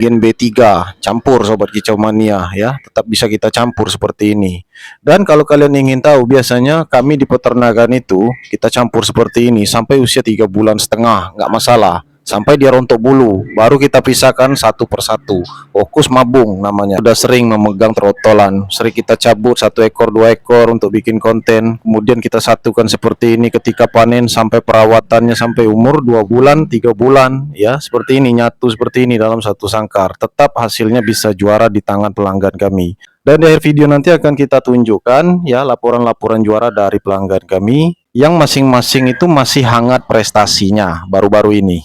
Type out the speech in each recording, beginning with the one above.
gen B3 campur sobat kicau mania ya, tetap bisa kita campur seperti ini. Dan kalau kalian ingin tahu, biasanya kami di peternakan itu kita campur seperti ini sampai usia 3,5 bulan, nggak masalah, sampai dia rontok bulu, baru kita pisahkan satu persatu. Fokus mabung namanya. Udah sering memegang trotolan, sering kita cabut 1 ekor 2 ekor untuk bikin konten, kemudian kita satukan seperti ini ketika panen sampai perawatannya sampai umur 2 bulan 3 bulan ya, seperti ini, nyatu seperti ini dalam satu sangkar. Tetap hasilnya bisa juara di tangan pelanggan kami. Dan di akhir video nanti akan kita tunjukkan ya laporan-laporan juara dari pelanggan kami yang masing-masing itu masih hangat prestasinya baru-baru ini.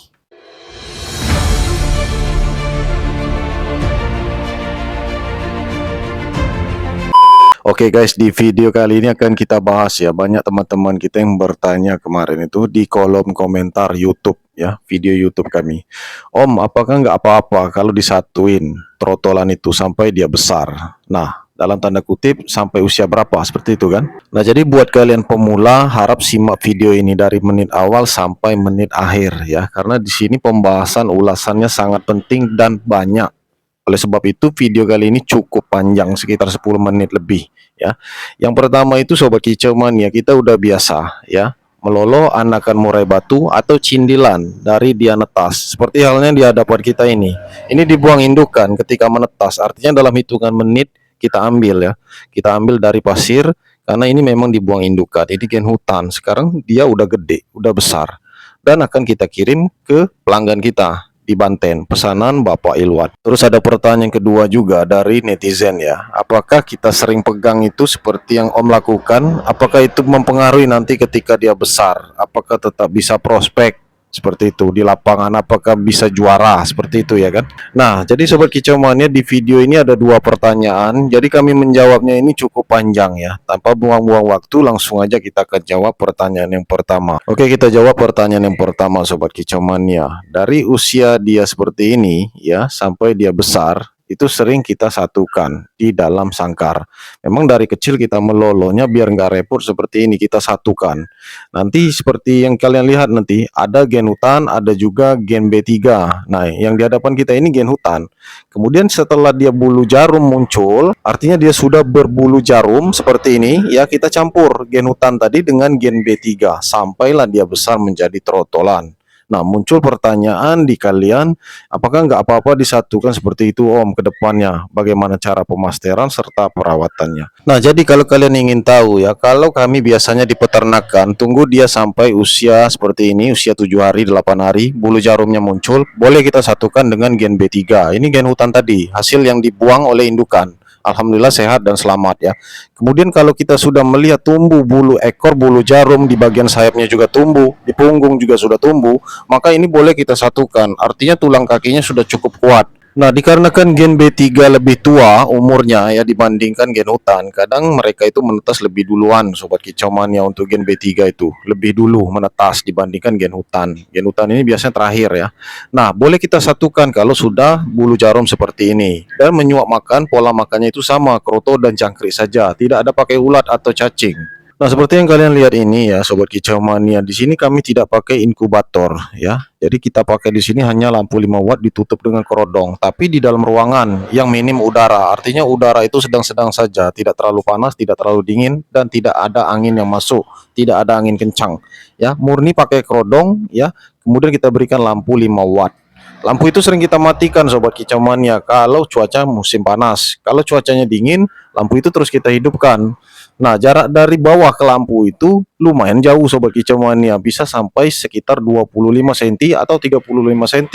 Oke guys, di video kali ini akan kita bahas ya, banyak teman-teman kita yang bertanya kemarin itu di kolom komentar YouTube ya, video YouTube kami. Om, apakah nggak apa-apa kalau disatuin trotolan itu sampai dia besar? Nah, dalam tanda kutip sampai usia berapa, seperti itu kan? Nah, jadi buat kalian pemula harap simak video ini dari menit awal sampai menit akhir ya, karena di sini pembahasan ulasannya sangat penting dan banyak. Oleh sebab itu video kali ini cukup panjang, sekitar 10 menit lebih ya. Yang pertama itu sobat kicau mania, kita udah biasa ya melolo anakan murai batu atau cindilan dari dia netas. Seperti halnya di hadapan kita ini. Ini dibuang indukan ketika menetas, artinya dalam hitungan menit kita ambil ya. Kita ambil dari pasir karena ini memang dibuang indukan. Ini gen hutan. Sekarang dia udah gede, udah besar. Dan akan kita kirim ke pelanggan kita di Banten, pesanan Bapak Ilwat. Terus ada pertanyaan kedua juga dari netizen ya, apakah kita sering pegang itu seperti yang Om lakukan, apakah itu mempengaruhi nanti ketika dia besar, apakah tetap bisa prospek seperti itu di lapangan, apakah bisa juara seperti itu ya kan. Nah, jadi sobat kicau mania, di video ini ada 2 pertanyaan, jadi kami menjawabnya ini cukup panjang ya, tanpa buang-buang waktu, langsung aja kita akan jawab pertanyaan yang pertama. Oke, kita jawab pertanyaan yang pertama sobat kicau mania. Dari usia dia seperti ini ya sampai dia besar, itu sering kita satukan di dalam sangkar. Memang dari kecil kita melolonya biar nggak repot seperti ini, kita satukan. Nanti seperti yang kalian lihat nanti ada gen hutan, ada juga gen B3. Nah, yang di hadapan kita ini gen hutan. Kemudian setelah dia bulu jarum muncul, artinya dia sudah berbulu jarum seperti ini ya, kita campur gen hutan tadi dengan gen B3 sampailah dia besar menjadi trotolan. Nah, muncul pertanyaan di kalian, apakah nggak apa-apa disatukan seperti itu Om ke depannya? Bagaimana cara pemasteran serta perawatannya? Nah, jadi kalau kalian ingin tahu ya, kalau kami biasanya di peternakan, tunggu dia sampai usia seperti ini, usia 7 hari, 8 hari, bulu jarumnya muncul, boleh kita satukan dengan gen B3. Ini gen hutan tadi, hasil yang dibuang oleh indukan. Alhamdulillah sehat dan selamat ya. Kemudian kalau kita sudah melihat tumbuh bulu ekor, bulu jarum di bagian sayapnya juga tumbuh, di punggung juga sudah tumbuh, maka ini boleh kita satukan. Artinya tulang kakinya sudah cukup kuat. Nah, dikarenakan gen B3 lebih tua umurnya ya dibandingkan gen hutan, kadang mereka itu menetas lebih duluan sobat kicau mania. Untuk gen B3 itu lebih dulu menetas dibandingkan gen hutan. Gen hutan ini biasanya terakhir ya. Nah, boleh kita satukan kalau sudah bulu jarum seperti ini. Dan menyuap makan, pola makannya itu sama, kroto dan cangkrik saja, tidak ada pakai ulat atau cacing. Nah, seperti yang kalian lihat ini ya sobat kicau mania, di sini kami tidak pakai inkubator ya. Jadi kita pakai di sini hanya lampu 5 watt ditutup dengan kerodong, tapi di dalam ruangan yang minim udara. Artinya udara itu sedang-sedang saja, tidak terlalu panas, tidak terlalu dingin, dan tidak ada angin yang masuk, tidak ada angin kencang. Ya, murni pakai kerodong ya. Kemudian kita berikan lampu 5 watt. Lampu itu sering kita matikan sobat kicau mania kalau cuaca musim panas. Kalau cuacanya dingin, lampu itu terus kita hidupkan. Nah, jarak dari bawah ke lampu itu lumayan jauh sobat kicau mania, bisa sampai sekitar 25 cm atau 35 cm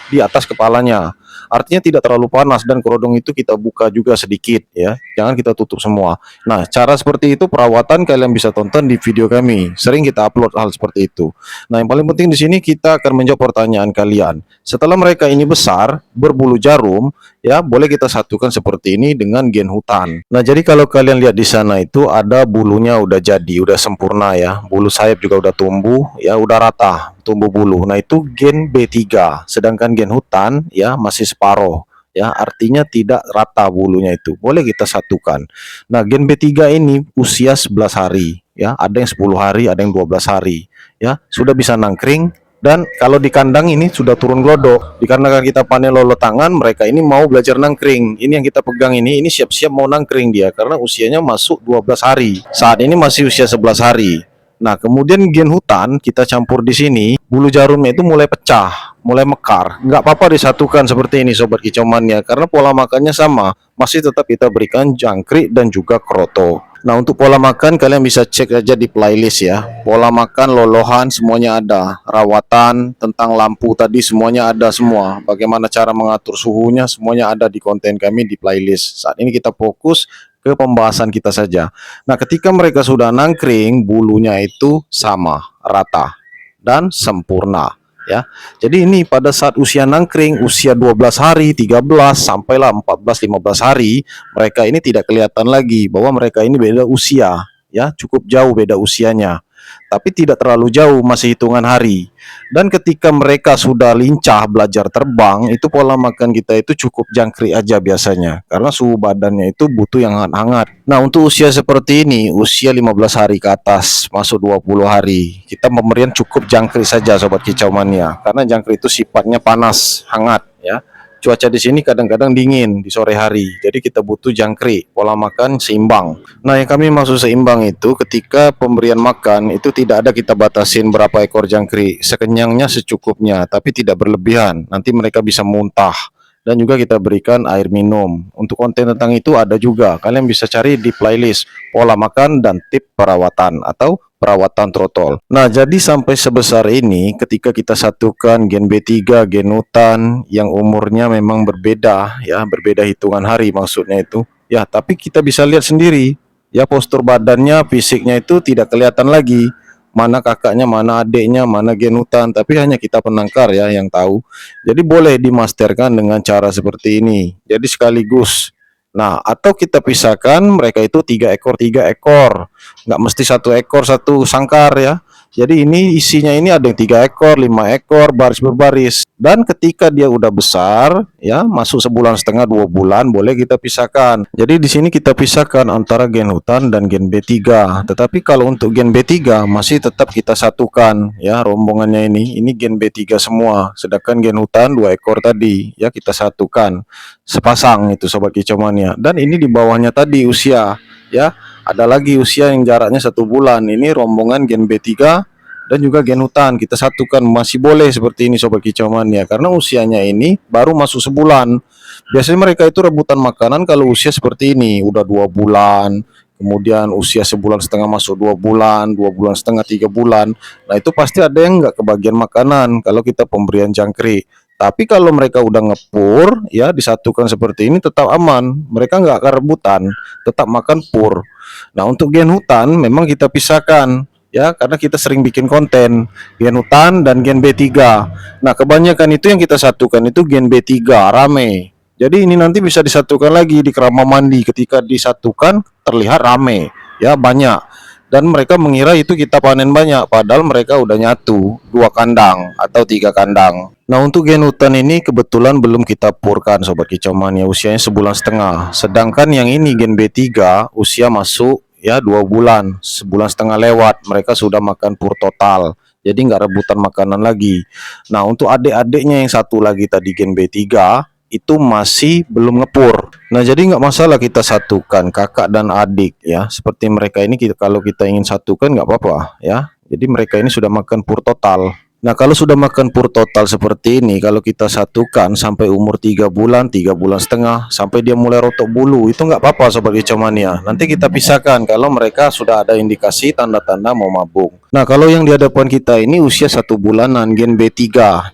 di atas kepalanya. Artinya tidak terlalu panas, dan kerodong itu kita buka juga sedikit ya. Jangan kita tutup semua. Nah, cara seperti itu perawatan kalian bisa tonton di video kami. Sering kita upload hal seperti itu. Nah, yang paling penting di sini kita akan menjawab pertanyaan kalian. Setelah mereka ini besar, berbulu jarum, ya boleh kita satukan seperti ini dengan gen hutan. Nah, jadi kalau kalian lihat di sana itu ada bulunya udah jadi, udah sempurna ya. Bulu sayap juga udah tumbuh, ya udah rata tumbuh bulu. Nah, itu gen B3. Sedangkan gen hutan ya masih separuh. Ya, artinya tidak rata bulunya itu. Boleh kita satukan. Nah, gen B3 ini usia 11 hari, ya. Ada yang 10 hari, ada yang 12 hari, ya. Sudah bisa nangkring, Dan kalau di kandang ini sudah turun glodok. Dikarenakan kita panen lolo tangan, mereka ini mau belajar nangkring. Ini yang kita pegang ini siap-siap mau nangkring dia karena usianya masuk 12 hari. Saat ini masih usia 11 hari. Nah, kemudian gen hutan kita campur di sini, bulu jarumnya itu mulai pecah, mulai mekar. Nggak apa-apa disatukan seperti ini sobat kicau mania karena pola makannya sama. Masih tetap kita berikan jangkrik dan juga kroto. Nah, untuk pola makan kalian bisa cek aja di playlist ya. Pola makan, lolohan semuanya ada. Rawatan, tentang lampu tadi semuanya ada semua. Bagaimana cara mengatur suhunya semuanya ada di konten kami di playlist. Saat ini kita fokus ke pembahasan kita saja. Nah, ketika mereka sudah nangkring, bulunya itu sama, rata dan sempurna ya. Jadi ini pada saat usia nangkring, usia 12 hari, 13 sampailah 14 15 hari, mereka ini tidak kelihatan lagi bahwa mereka ini beda usia ya, cukup jauh beda usianya. Tapi tidak terlalu jauh, masih hitungan hari. Dan ketika mereka sudah lincah belajar terbang, itu pola makan kita itu cukup jangkrik aja biasanya. Karena suhu badannya itu butuh yang hangat-hangat. Nah, untuk usia seperti ini, usia 15 hari ke atas, masuk 20 hari, kita pemberian cukup jangkrik saja Sobat Kicau Mania. Karena jangkrik itu sifatnya panas, hangat ya. Cuaca di sini kadang-kadang dingin di sore hari, jadi kita butuh jangkrik, pola makan seimbang. Nah, yang kami maksud seimbang itu ketika pemberian makan itu tidak ada kita batasin berapa ekor jangkrik, sekenyangnya secukupnya, tapi tidak berlebihan. Nanti mereka bisa muntah. Dan juga kita berikan air minum. Untuk konten tentang itu ada juga, kalian bisa cari di playlist pola makan dan tip perawatan atau perawatan trotol. Nah, jadi sampai sebesar ini ketika kita satukan gen B3, gen hutan yang umurnya memang berbeda ya, berbeda hitungan hari maksudnya itu. Ya, tapi kita bisa lihat sendiri ya postur badannya, fisiknya itu tidak kelihatan lagi. Mana kakaknya, mana adiknya, mana gen hutan, tapi hanya kita penangkar ya yang tahu. Jadi boleh dimasterkan dengan cara seperti ini. Jadi sekaligus. Nah, atau kita pisahkan mereka itu 3 ekor, nggak mesti 1 ekor satu sangkar ya. Jadi ini isinya ini ada yang 3 ekor, 5 ekor, baris berbaris. Dan ketika dia udah besar, ya masuk sebulan setengah 2 bulan, boleh kita pisahkan. Jadi di sini kita pisahkan antara gen hutan dan gen B3. Tetapi kalau untuk gen B3 masih tetap kita satukan, ya rombongannya ini gen B3 semua. Sedangkan gen hutan 2 ekor tadi, ya kita satukan sepasang itu Sobat Kicau Mania. Dan ini di bawahnya tadi usia, ya. Ada lagi usia yang jaraknya 1 bulan. Ini rombongan gen B3 dan juga gen hutan kita satukan, masih boleh seperti ini Sobat Kicau Mania karena usianya ini baru masuk sebulan. Biasanya mereka itu rebutan makanan kalau usia seperti ini udah 2 bulan, kemudian usia sebulan setengah masuk 2 bulan, 2 bulan setengah 3 bulan. Nah itu pasti ada yang nggak kebagian makanan kalau kita pemberian jangkrik. Tapi kalau mereka udah ngepur, ya disatukan seperti ini tetap aman. Mereka nggak akan rebutan, tetap makan pur. Nah untuk gen hutan memang kita pisahkan, ya karena kita sering bikin konten gen hutan dan gen B3. Nah kebanyakan itu yang kita satukan itu gen B3 rame. Jadi ini nanti bisa disatukan lagi di kerama mandi. Ketika disatukan terlihat rame, ya banyak. Dan mereka mengira itu kita panen banyak, padahal mereka udah nyatu 2 kandang atau 3 kandang. Nah untuk gen hutan ini kebetulan belum kita purkan Sobat Kicau Mania, usianya sebulan setengah. Sedangkan yang ini gen B3 usia masuk ya 2 bulan, sebulan setengah lewat, mereka sudah makan pur total. Jadi nggak rebutan makanan lagi. Nah untuk adik-adiknya yang satu lagi tadi gen B3 itu masih belum ngepur. Nah jadi nggak masalah kita satukan kakak dan adik ya. Seperti mereka ini kalau kita ingin satukan nggak apa-apa ya. Jadi mereka ini sudah makan pur total. Nah kalau sudah makan pur total seperti ini, kalau kita satukan sampai umur 3 bulan, 3 bulan setengah, sampai dia mulai rotok bulu, itu nggak apa-apa Sobat Kicau Mania. Nanti kita pisahkan kalau mereka sudah ada indikasi tanda-tanda mau mabung. Nah kalau yang di hadapan kita ini usia 1 bulanan, gen B3,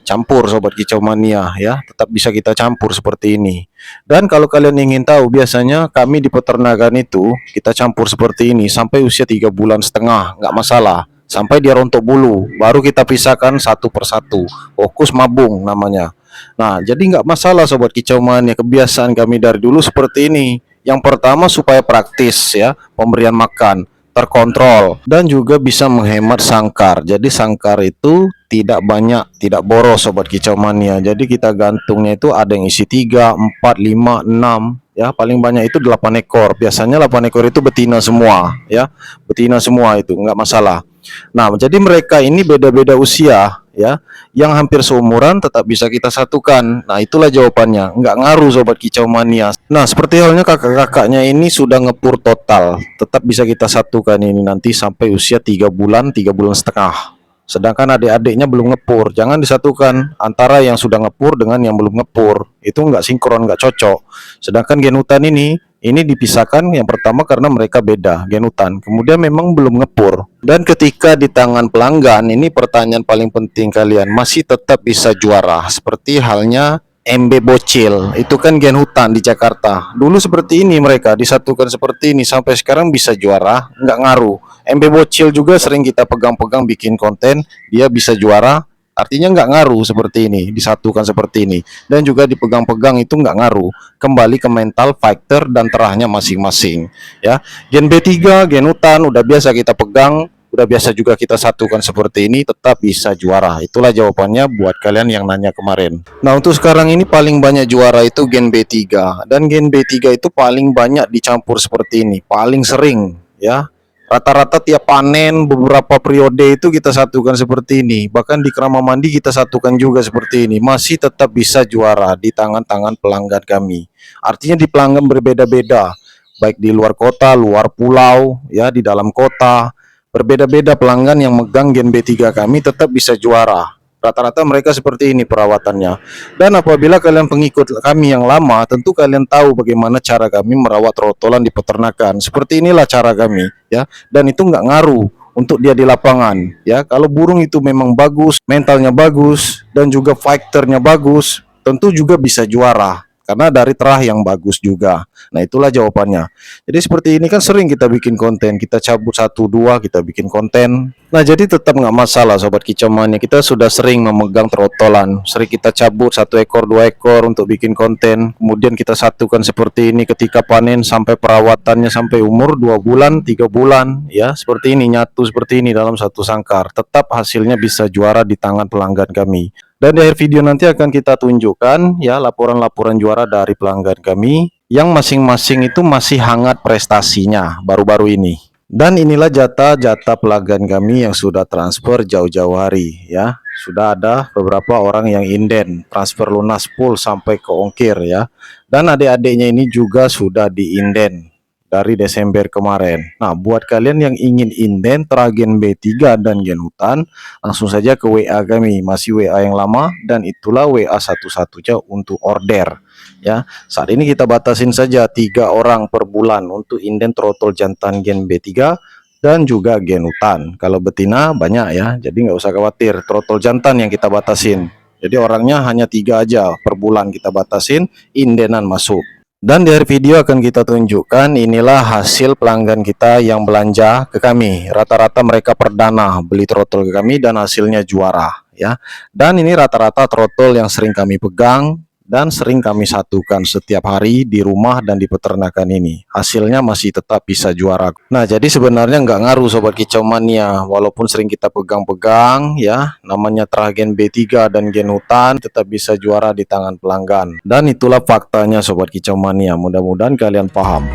campur Sobat Kicau Mania ya, tetap bisa kita campur seperti ini. Dan kalau kalian ingin tahu, biasanya kami di peternakan itu, kita campur seperti ini, sampai usia 3 bulan setengah, nggak masalah. Sampai dia rontok bulu, baru kita pisahkan satu persatu. Fokus mabung namanya. Nah, jadi nggak masalah Sobat Kicau Mania. Kebiasaan kami dari dulu seperti ini. Yang pertama supaya praktis ya, pemberian makan terkontrol dan juga bisa menghemat sangkar. Jadi sangkar itu tidak banyak, tidak boros Sobat Kicau Mania. Jadi kita gantungnya itu ada yang isi 3, 4, 5, 6. Ya paling banyak itu 8 ekor. Biasanya 8 ekor itu betina semua ya. Betina semua itu nggak masalah. Nah, jadi mereka ini beda-beda usia ya, yang hampir seumuran tetap bisa kita satukan. Nah, itulah jawabannya. Nggak ngaruh sobat kicau mania. Nah, seperti halnya kakak-kakaknya ini sudah ngepur total, tetap bisa kita satukan ini nanti sampai usia 3 bulan, 3 bulan setengah. Sedangkan adik-adiknya belum ngepur, jangan disatukan antara yang sudah ngepur dengan yang belum ngepur. Itu nggak sinkron, nggak cocok. Sedangkan genutan ini dipisahkan yang pertama karena mereka beda genutan. Kemudian memang belum ngepur. Dan ketika di tangan pelanggan, ini pertanyaan paling penting kalian, masih tetap bisa juara. Seperti halnya MB Bocil, itu kan gen hutan di Jakarta. Dulu seperti ini mereka disatukan seperti ini sampai sekarang bisa juara, nggak ngaruh. MB Bocil juga sering kita pegang-pegang bikin konten, dia bisa juara. Artinya nggak ngaruh seperti ini, disatukan seperti ini. Dan juga dipegang-pegang itu nggak ngaruh. Kembali ke mental fighter dan terahnya masing-masing. Ya, gen B3, gen hutan udah biasa kita pegang, udah biasa juga kita satukan seperti ini, tetap bisa juara. Itulah jawabannya buat kalian yang nanya kemarin. Nah, untuk sekarang ini paling banyak juara itu gen B3. Dan gen B3 itu paling banyak dicampur seperti ini, paling sering ya. Rata-rata tiap panen beberapa periode itu kita satukan seperti ini. Bahkan di Kerama Mandi kita satukan juga seperti ini. Masih tetap bisa juara di tangan-tangan pelanggan kami. Artinya di pelanggan berbeda-beda, baik di luar kota, luar pulau, ya di dalam kota. Berbeda-beda pelanggan yang megang gen B3 kami tetap bisa juara. Rata-rata mereka seperti ini perawatannya. Dan apabila kalian pengikut kami yang lama, tentu kalian tahu bagaimana cara kami merawat trotolan di peternakan. Seperti inilah cara kami, ya. Dan itu nggak ngaruh untuk dia di lapangan, ya. Kalau burung itu memang bagus, mentalnya bagus, dan juga fighternya bagus, tentu juga bisa juara. Karena dari terah yang bagus juga. Nah, itulah jawabannya. Jadi seperti ini kan sering kita bikin konten, kita cabut 1-2, kita bikin konten. Nah, jadi tetap nggak masalah sobat kicau mania. Kita sudah sering memegang trotolan, sering kita cabut 1 ekor 2 ekor untuk bikin konten. Kemudian kita satukan seperti ini ketika panen sampai perawatannya sampai umur 2 bulan, 3 bulan, ya seperti ini, nyatu seperti ini dalam satu sangkar. Tetap hasilnya bisa juara di tangan pelanggan kami. Dan di akhir video nanti akan kita tunjukkan ya laporan-laporan juara dari pelanggan kami yang masing-masing itu masih hangat prestasinya baru-baru ini. Dan inilah jatah-jatah pelanggan kami yang sudah transfer jauh-jauh hari ya. Sudah ada beberapa orang yang inden transfer lunas full sampai ke ongkir ya. Dan adik-adiknya ini juga sudah diinden dari Desember kemarin. Nah, buat kalian yang ingin inden Tragen B3 dan gen hutan, langsung saja ke WA kami, masih WA yang lama dan itulah WA satu-satunya untuk order. Ya, saat ini kita batasin saja 3 orang per bulan untuk inden trotol jantan gen B3 dan juga gen hutan. Kalau betina banyak ya, jadi nggak usah khawatir. Trotol jantan yang kita batasin. Jadi orangnya hanya 3 aja per bulan kita batasin, indenan masuk. Dan di akhir video akan kita tunjukkan inilah hasil pelanggan kita yang belanja ke kami. Rata-rata mereka perdana beli trotol ke kami dan hasilnya juara ya. Dan ini rata-rata trotol yang sering kami pegang dan sering kami satukan setiap hari di rumah dan di peternakan ini. Hasilnya masih tetap bisa juara. Nah, jadi sebenarnya nggak ngaruh sobat kicau mania, walaupun sering kita pegang-pegang ya, namanya Tragen B3 dan gen hutan tetap bisa juara di tangan pelanggan. Dan itulah faktanya sobat kicau mania, mudah-mudahan kalian paham.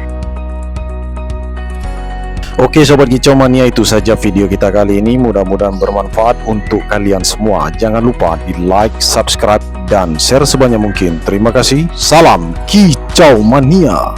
Oke sobat kicau mania, itu saja video kita kali ini, mudah-mudahan bermanfaat untuk kalian semua. Jangan lupa di like, subscribe, dan share sebanyak mungkin. Terima kasih, salam kicau mania.